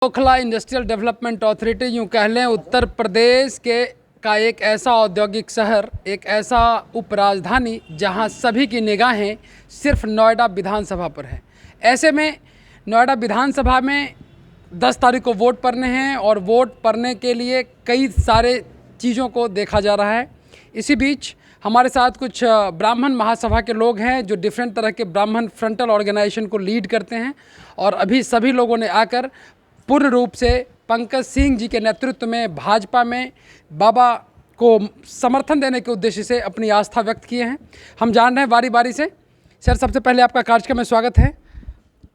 Okhla industrial development authority, यूँ कह लें उत्तर प्रदेश के का एक ऐसा औद्योगिक शहर, एक ऐसा उपराजधानी जहां सभी की निगाहें सिर्फ नोएडा विधानसभा पर है। ऐसे में नोएडा विधानसभा में 10 तारीख को वोट पड़ने हैं और वोट पड़ने के लिए कई सारे चीज़ों को देखा जा रहा है। इसी बीच हमारे साथ कुछ ब्राह्मण महासभा के लोग हैं जो डिफरेंट तरह के ब्राह्मण फ्रंटल ऑर्गेनाइजेशन को लीड करते हैं और अभी सभी लोगों ने आकर पूर्ण रूप से पंकज सिंह जी के नेतृत्व में भाजपा में बाबा को समर्थन देने के उद्देश्य से अपनी आस्था व्यक्त किए हैं। हम जान रहे हैं बारी बारी से। सर, सबसे पहले आपका कार्यक्रम में स्वागत है।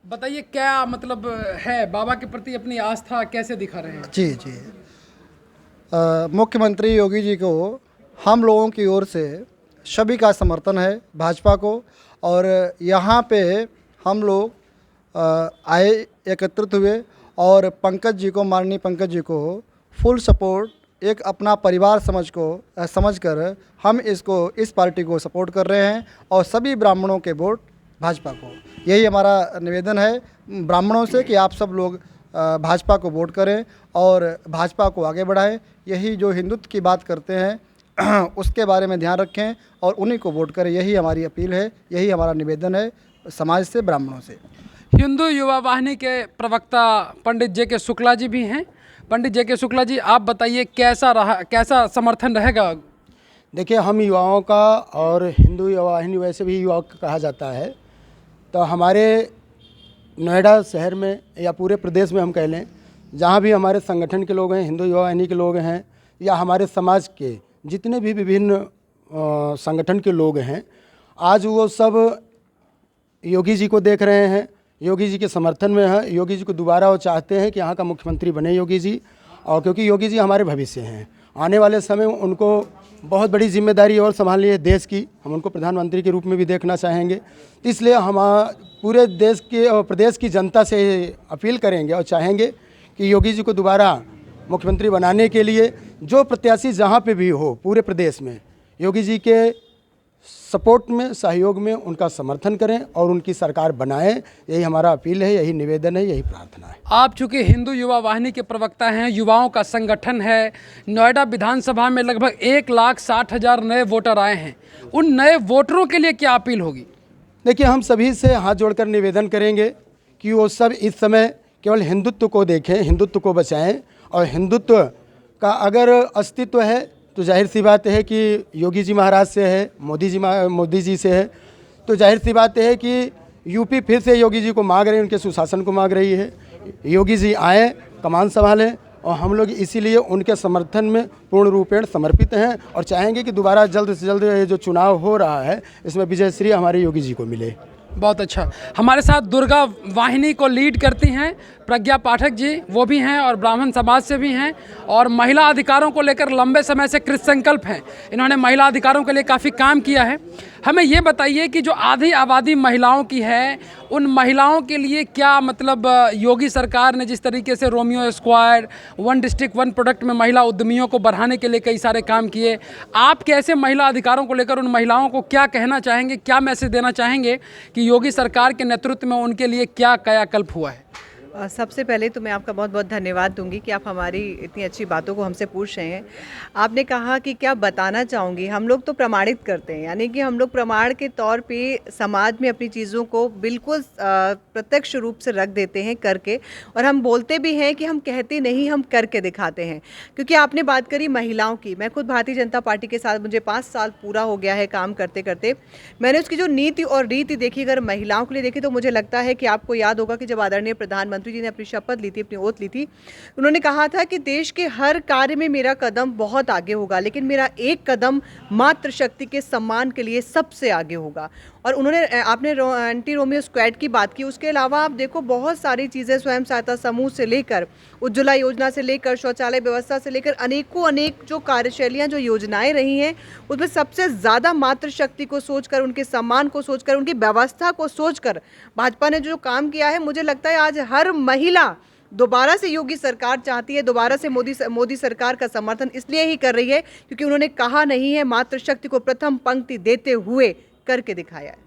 बताइए क्या मतलब है, बाबा के प्रति अपनी आस्था कैसे दिखा रहे हैं? जी मुख्यमंत्री योगी जी को हम लोगों की ओर से सभी का समर्थन है भाजपा को, और यहाँ पे हम लोग आए, एकत्रित हुए और पंकज जी को, माननीय पंकज जी को फुल सपोर्ट एक अपना परिवार समझकर हम इस पार्टी को सपोर्ट कर रहे हैं और सभी ब्राह्मणों के वोट भाजपा को। यही हमारा निवेदन है ब्राह्मणों से कि आप सब लोग भाजपा को वोट करें और भाजपा को आगे बढ़ाएं। यही जो हिंदुत्व की बात करते हैं उसके बारे में ध्यान रखें और उन्हीं को वोट करें। यही हमारी अपील है, यही हमारा निवेदन है समाज से, ब्राह्मणों से। हिंदू युवा वाहिनी के प्रवक्ता पंडित जे.के. शुक्ला जी भी हैं। पंडित जे.के. शुक्ला जी, आप बताइए कैसा समर्थन रहेगा? देखिए, हम युवाओं का और हिंदू युवा वाहिनी वैसे भी युवाओं का कहा जाता है, तो हमारे नोएडा शहर में या पूरे प्रदेश में हम कह लें, जहाँ भी हमारे संगठन के लोग हैं, हिंदू युवा वाहिनी के लोग हैं या हमारे समाज के जितने भी विभिन्न संगठन के लोग हैं, आज वो सब योगी जी को देख रहे हैं, योगी जी के समर्थन में है। योगी जी को दोबारा वो चाहते हैं कि यहाँ का मुख्यमंत्री बने योगी जी, और क्योंकि योगी जी हमारे भविष्य हैं। आने वाले समय में उनको बहुत बड़ी जिम्मेदारी और संभालनी है देश की। हम उनको प्रधानमंत्री के रूप में भी देखना चाहेंगे। तो इसलिए हम पूरे देश के और प्रदेश की जनता से अपील करेंगे और चाहेंगे कि योगी जी को दोबारा मुख्यमंत्री बनाने के लिए जो प्रत्याशी जहाँ पे भी हो पूरे प्रदेश में, योगी जी के सपोर्ट में, सहयोग में उनका समर्थन करें और उनकी सरकार बनाएं। यही हमारा अपील है, यही निवेदन है, यही प्रार्थना है। आप चूँकि हिंदू युवा वाहिनी के प्रवक्ता हैं, युवाओं का संगठन है, नोएडा विधानसभा में लगभग 1,60,000 नए वोटर आए हैं। उन नए वोटरों के लिए क्या अपील होगी? देखिए, हम सभी से हाथ जोड़कर निवेदन करेंगे कि वो सब इस समय केवल हिंदुत्व को देखें, हिंदुत्व को बचाएं, और हिंदुत्व का अगर अस्तित्व है तो जाहिर सी बात है कि योगी जी महाराज से है, मोदी जी से है, तो जाहिर सी बात है कि यूपी फिर से योगी जी को मांग रही है, उनके सुशासन को मांग रही है। योगी जी आए, कमान संभालें, और हम लोग इसीलिए उनके समर्थन में पूर्ण रूपेण समर्पित हैं और चाहेंगे कि दोबारा जल्द से जल्द ये जो चुनाव हो रहा है इसमें विजयश्री हमारे योगी जी को मिले। बहुत अच्छा। हमारे साथ दुर्गा वाहिनी को लीड करती हैं प्रज्ञा पाठक जी, वो भी हैं और ब्राह्मण समाज से भी हैं और महिला अधिकारों को लेकर लंबे समय से कृत संकल्प हैं। इन्होंने महिला अधिकारों के लिए काफ़ी काम किया है। हमें ये बताइए कि जो आधी आबादी महिलाओं की है, उन महिलाओं के लिए क्या मतलब योगी सरकार ने जिस तरीके से Romeo squad, one district one product में महिला उद्यमियों को बढ़ाने के लिए कई सारे काम किए, आप कैसे महिला अधिकारों को लेकर उन महिलाओं को क्या कहना चाहेंगे, क्या मैसेज देना चाहेंगे कि योगी सरकार के नेतृत्व में उनके लिए क्या कायाकल्प हुआ है? सबसे पहले तो मैं आपका बहुत बहुत धन्यवाद दूंगी कि आप हमारी इतनी अच्छी बातों को हमसे पूछ रहे हैं। आपने कहा कि क्या बताना चाहूँगी, हम लोग तो प्रमाणित करते हैं, यानी कि हम लोग प्रमाण के तौर पे समाज में अपनी चीज़ों को बिल्कुल प्रत्यक्ष रूप से रख देते हैं करके, और हम बोलते भी हैं कि हम कहते नहीं, हम करके दिखाते हैं। क्योंकि आपने बात करी महिलाओं की, मैं खुद भारतीय जनता पार्टी के साथ मुझे 5 साल पूरा हो गया है काम करते करते। मैंने उसकी जो नीति और रीति देखी, अगर महिलाओं के लिए देखी, तो मुझे लगता है कि आपको याद होगा कि जब आदरणीय प्रधानमंत्री जी ने अपनी शपथ ली थी, अपनी ओथ ली थी, उन्होंने कहा था कि देश के हर कार्य में मेरा कदम बहुत आगे होगा, लेकिन मेरा एक कदम मातृशक्ति के सम्मान के लिए सबसे आगे होगा। और आपने एंटी रोमियो स्क्वाड की बात की, उसके अलावा आप देखो बहुत सारी चीज़ें, स्वयं सहायता समूह से लेकर उज्ज्वला योजना से लेकर शौचालय व्यवस्था से लेकर अनेक जो कार्यशैलियाँ, जो योजनाएं रही हैं, उसमें सबसे ज़्यादा मातृशक्ति को सोचकर, उनके सम्मान को सोचकर, उनकी व्यवस्था को सोचकर भाजपा ने जो काम किया है, मुझे लगता है आज हर महिला दोबारा से योगी सरकार चाहती है, दोबारा से मोदी सरकार का समर्थन इसलिए ही कर रही है क्योंकि उन्होंने कहा नहीं है, मातृशक्ति को प्रथम पंक्ति देते हुए करके दिखाया है।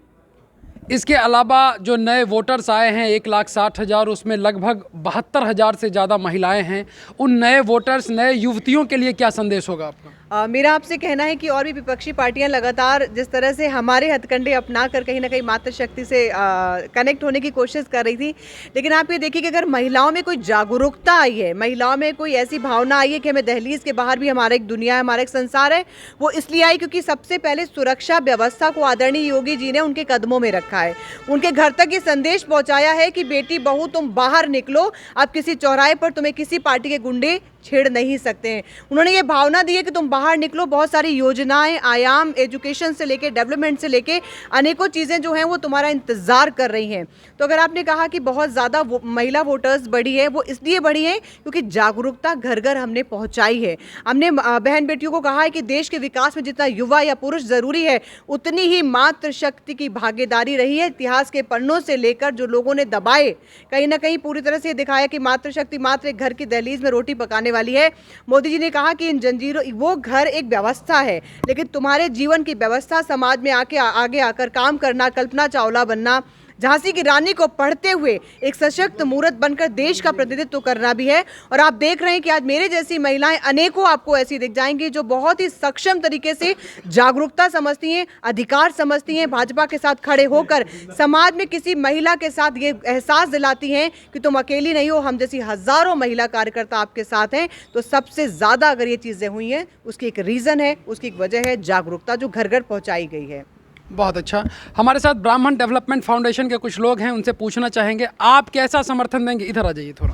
इसके अलावा जो नए वोटर्स आए हैं 1,60,000, उसमें लगभग 72,000 से ज़्यादा महिलाएं हैं। उन नए वोटर्स, नए युवतियों के लिए क्या संदेश होगा आपका? मेरा आपसे कहना है कि और भी विपक्षी पार्टियां लगातार जिस तरह से हमारे हथकंडे अपना कर कहीं ना कहीं मातृशक्ति से कनेक्ट होने की कोशिश कर रही थी, लेकिन आप ये देखिए कि अगर महिलाओं में कोई जागरूकता आई है, महिलाओं में कोई ऐसी भावना आई है कि हमें दहलीज के बाहर भी हमारा एक दुनिया है, हमारा एक संसार है, वो इसलिए आई क्योंकि सबसे पहले सुरक्षा व्यवस्था को आदरणीय योगी जी ने उनके कदमों में रखा है। उनके घर तक ये संदेश पहुँचाया है कि बेटी बहू तुम बाहर निकलो, अब किसी चौराहे पर तुम्हें किसी पार्टी के गुंडे छेड़ नहीं सकते हैं। उन्होंने ये भावना दी है कि तुम बाहर निकलो। बहुत सारी योजनाएं, आयाम, एजुकेशन से लेके डेवलपमेंट से लेके अनेकों चीज़ें जो हैं वो तुम्हारा इंतज़ार कर रही हैं। तो अगर आपने कहा कि बहुत ज़्यादा महिला वोटर्स बढ़ी है, वो इसलिए बढ़ी है क्योंकि जागरूकता घर घर हमने पहुँचाई है। हमने बहन बेटियों को कहा है कि देश के विकास में जितना युवा या पुरुष ज़रूरी है, उतनी ही मातृशक्ति की भागीदारी रही है। इतिहास के पन्नों से लेकर जो लोगों ने दबाए, कहीं ना कहीं पूरी तरह से दिखाया कि मातृशक्ति मात्र एक घर की दहलीज में रोटी पकाने वाली है। मोदी जी ने कहा कि इन जंजीरों, वो घर एक व्यवस्था है, लेकिन तुम्हारे जीवन की व्यवस्था समाज में आगे आकर काम करना, कल्पना चावला बनना, झांसी की रानी को पढ़ते हुए एक सशक्त मूर्त बनकर देश का प्रतिनिधित्व करना भी है। और आप देख रहे हैं कि आज मेरे जैसी महिलाएं अनेकों आपको ऐसी दिख जाएंगी जो बहुत ही सक्षम तरीके से जागरूकता समझती हैं, अधिकार समझती हैं, भाजपा के साथ खड़े होकर समाज में किसी महिला के साथ ये एहसास दिलाती हैं कि तुम अकेली नहीं हो, हम जैसी हजारों महिला कार्यकर्ता आपके साथ हैं। तो सबसे ज़्यादा अगर ये चीज़ें हुई हैं, उसकी एक रीज़न है, उसकी एक वजह है जागरूकता जो घर घर पहुँचाई गई है। बहुत अच्छा। हमारे साथ ब्राह्मण डेवलपमेंट फाउंडेशन के कुछ लोग हैं, उनसे पूछना चाहेंगे आप कैसा समर्थन देंगे? इधर आ जाइए थोड़ा।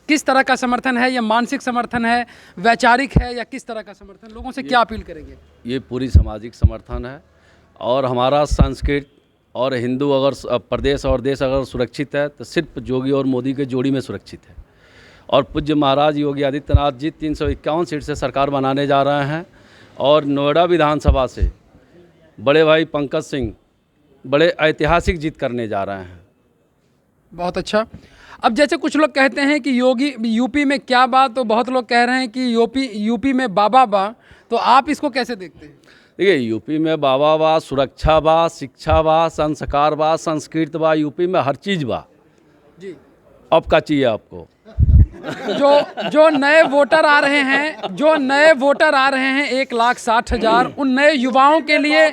किस तरह का समर्थन है? ये मानसिक समर्थन है, वैचारिक है, या किस तरह का समर्थन? लोगों से क्या अपील करेंगे? ये पूरी सामाजिक समर्थन है और हमारा संस्कृत और हिंदू अगर प्रदेश और देश अगर सुरक्षित है तो सिर्फ योगी और मोदी के जोड़ी में सुरक्षित है। और पूज्य महाराज योगी आदित्यनाथ जी 351 सीट से सरकार बनाने जा रहे हैं और नोएडा विधानसभा से बड़े भाई पंकज सिंह बड़े ऐतिहासिक जीत करने जा रहे हैं। बहुत अच्छा। अब जैसे कुछ लोग कहते हैं कि योगी यूपी में क्या बा, तो बहुत लोग कह रहे हैं कि यूपी में बाबा बा, तो आप इसको कैसे देखते हैं? देखिए, यूपी में बाबा बा, सुरक्षा बा, शिक्षा बा, संस्कार बा, संस्कृत बा, यूपी में हर चीज़ बा जी। अब क्या चाहिए आपको? जो नए वोटर आ रहे हैं, 1,60,000, उन नए युवाओं के लिए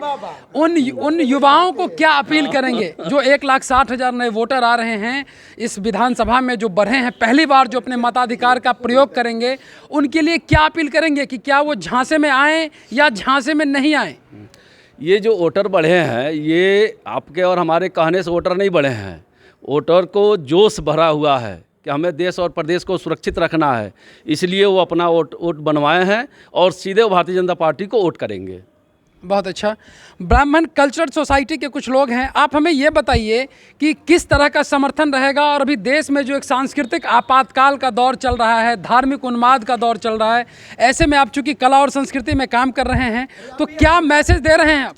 उन युवाओं को क्या अपील करेंगे? जो 1,60,000 नए वोटर आ रहे हैं इस विधानसभा में, जो बढ़े हैं, पहली बार जो अपने मताधिकार का प्रयोग करेंगे, उनके लिए क्या अपील करेंगे कि क्या वो झांसे में आएँ या झांसे में नहीं आएँ? ये जो वोटर बढ़े हैं, ये आपके और हमारे कहने से वोटर नहीं बढ़े हैं। वोटर को जोश भरा हुआ है कि हमें देश और प्रदेश को सुरक्षित रखना है, इसलिए वो अपना वोट बनवाए हैं और सीधे भारतीय जनता पार्टी को वोट करेंगे। बहुत अच्छा। ब्राह्मण कल्चरल सोसाइटी के कुछ लोग हैं, आप हमें ये बताइए कि किस तरह का समर्थन रहेगा? और अभी देश में जो एक सांस्कृतिक आपातकाल का दौर चल रहा है, धार्मिक उन्माद का दौर चल रहा है, ऐसे में आप चूँकि कला और संस्कृति में काम कर रहे हैं, तो क्या मैसेज दे रहे हैं आप?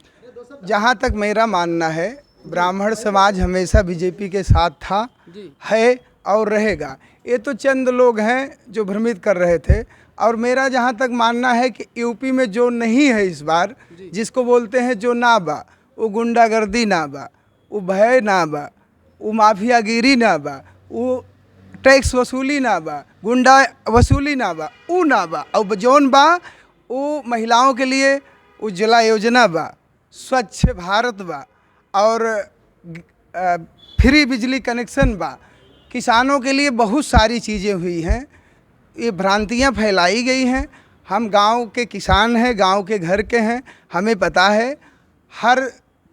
जहाँ तक मेरा मानना है, ब्राह्मण समाज हमेशा बीजेपी के साथ था, है और रहेगा। ये तो चंद लोग हैं जो भ्रमित कर रहे थे। और मेरा जहाँ तक मानना है कि यूपी में जो नहीं है इस बार, जिसको बोलते हैं जो ना बा, वो गुंडागर्दी ना बा, वो भय ना बा, वो माफियागिरी ना बा, वो टैक्स वसूली ना बा, गुंडा वसूली ना बा, वो ना बा। और जौन बा वो महिलाओं के लिए उज्ज्वला योजना बा, स्वच्छ भारत बा, और फ्री बिजली कनेक्शन बा। किसानों के लिए बहुत सारी चीज़ें हुई हैं। ये भ्रांतियां फैलाई गई हैं। हम गांव के किसान हैं, गांव के घर के हैं, हमें पता है हर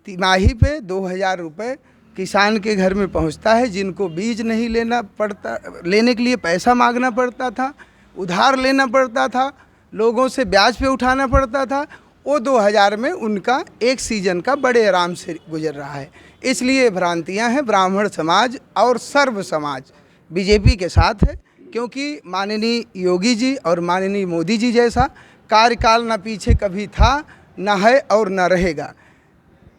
तिमाही पे 2,000 रुपये किसान के घर में पहुंचता है। जिनको बीज नहीं लेना पड़ता, लेने के लिए पैसा मांगना पड़ता था, उधार लेना पड़ता था, लोगों से ब्याज पे उठाना पड़ता था, वो 2,000 में उनका एक सीज़न का बड़े आराम से गुजर रहा है। इसलिए भ्रांतियां हैं। ब्राह्मण समाज और सर्व समाज बीजेपी के साथ है, क्योंकि माननीय योगी जी और माननीय मोदी जी जैसा कार्यकाल न पीछे कभी था, न है और न रहेगा।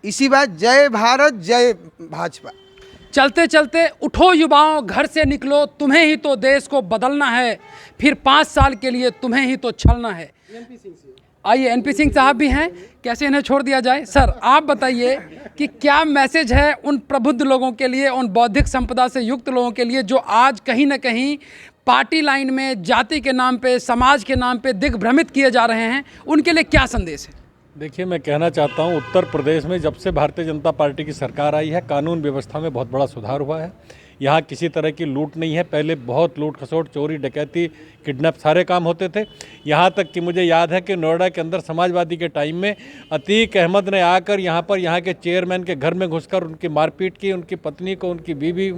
इसी बात, जय भारत, जय भाजपा। चलते चलते उठो युवाओं, घर से निकलो, तुम्हें ही तो देश को बदलना है, फिर 5 साल के लिए तुम्हें ही तो छलना है। आइए एनपी सिंह साहब भी हैं, कैसे इन्हें छोड़ दिया जाए। सर आप बताइए कि क्या मैसेज है उन प्रबुद्ध लोगों के लिए, उन बौद्धिक संपदा से युक्त लोगों के लिए जो आज कहीं ना कहीं पार्टी लाइन में जाति के नाम पे, समाज के नाम पे दिग्भ्रमित किए जा रहे हैं, उनके लिए क्या संदेश है? देखिए, मैं कहना चाहता हूं, उत्तर प्रदेश में जब से भारतीय जनता पार्टी की सरकार आई है, कानून व्यवस्था में बहुत बड़ा सुधार हुआ है। यहाँ किसी तरह की लूट नहीं है। पहले बहुत लूट खसोट, चोरी, डकैती, किडनैप सारे काम होते थे। यहाँ तक कि मुझे याद है कि नोएडा के अंदर समाजवादी के टाइम में अतीक अहमद ने आकर यहाँ पर यहाँ के चेयरमैन के घर में घुसकर उनकी मारपीट की, उनकी पत्नी को, उनकी बीवी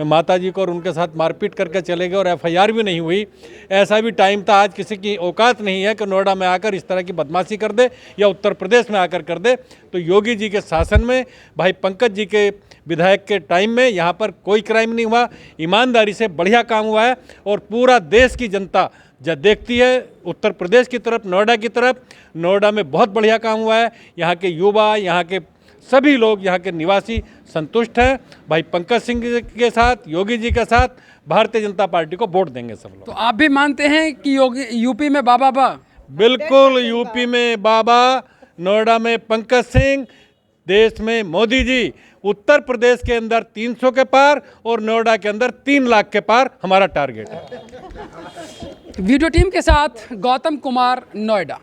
माताजी को और उनके साथ मारपीट करके चले गए और FIR भी नहीं हुई। ऐसा भी टाइम था। आज किसी की औकात नहीं है कि नोएडा में आकर इस तरह की बदमाशी कर दे या उत्तर प्रदेश में आकर कर दे। तो योगी जी के शासन में, भाई पंकज जी के विधायक के टाइम में यहाँ पर कोई क्राइम नहीं हुआ। ईमानदारी से बढ़िया काम हुआ है और पूरा देश की जनता जब देखती है उत्तर प्रदेश की तरफ, नोएडा की तरफ, नोएडा में बहुत बढ़िया काम हुआ है। यहाँ के युवा, यहाँ के सभी लोग, यहाँ के निवासी संतुष्ट हैं। भाई पंकज सिंह के साथ, योगी जी के साथ भारतीय जनता पार्टी को वोट देंगे सब लोग। तो आप भी मानते हैं कि यूपी में बाबा बा? बिल्कुल, यूपी में बाबा, नोएडा में पंकज सिंह, देश में मोदी जी। उत्तर प्रदेश के अंदर 300 के पार और नोएडा के अंदर 3 लाख के पार हमारा टारगेट है। वीडियो टीम के साथ गौतम कुमार, नोएडा।